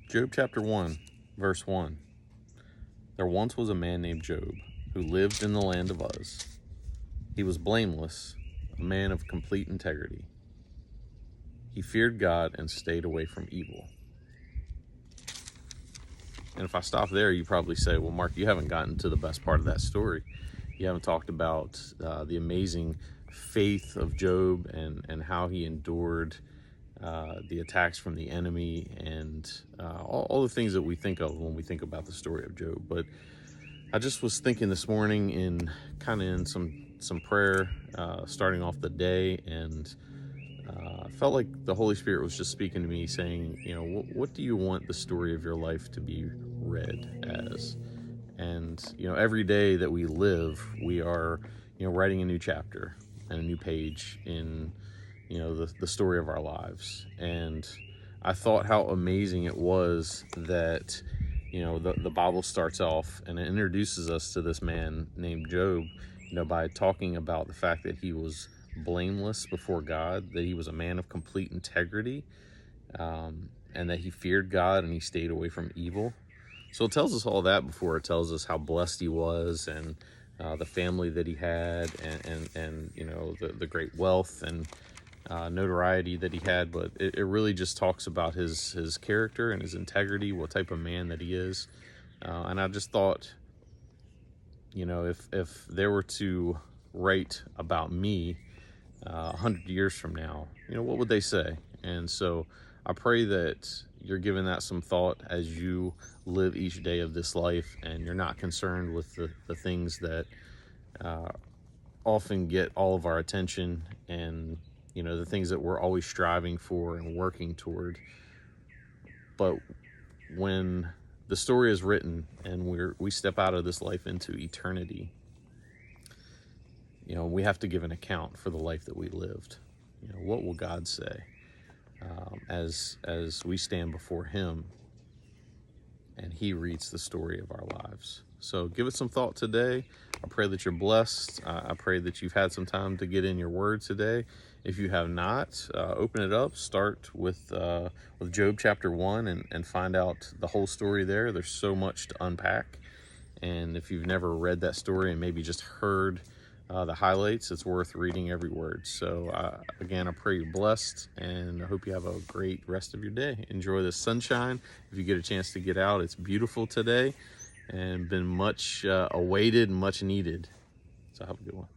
Job chapter 1, verse 1. There once was a man named Job who lived in the land of Uz. He was blameless, a man of complete integrity. He feared God and stayed away from evil. And if I stop there, you probably say, well, Mark, you haven't gotten to the best part of that story. You haven't talked about the amazing faith of Job and how he endured the attacks from the enemy and all the things that we think of when we think about the story of Job. But I just was thinking this morning in some prayer, starting off the day, and I felt like the Holy Spirit was just speaking to me saying, what do you want the story of your life to be read as? And, every day that we live, we are, writing a new chapter and a new page in, the story of our lives. And I thought how amazing it was that, the Bible starts off and it introduces us to this man named Job, by talking about the fact that he was blameless before God, that he was a man of complete integrity, and that he feared God and he stayed away from evil. So it tells us all that before it tells us how blessed he was and the family that he had and the great wealth and notoriety that he had. But it really just talks about his character and his integrity, what type of man that he is. And I just thought, if they were to write about me 100 years from now, what would they say? And so I pray that you're giving that some thought as you live each day of this life, and you're not concerned with the things that often get all of our attention, and the things that we're always striving for and working toward. But when the story is written and we step out of this life into eternity, we have to give an account for the life that we lived. What will God say as we stand before him and he reads the story of our lives? So give it some thought today. I pray that you're blessed. I pray that you've had some time to get in your word today. If you have not, open it up. Start with Job chapter 1 and find out the whole story there. There's so much to unpack. And if you've never read that story and maybe just heard the highlights, it's worth reading every word. So again, I pray you're blessed, and I hope you have a great rest of your day. Enjoy the sunshine. If you get a chance to get out, it's beautiful today and been much awaited and much needed. So have a good one.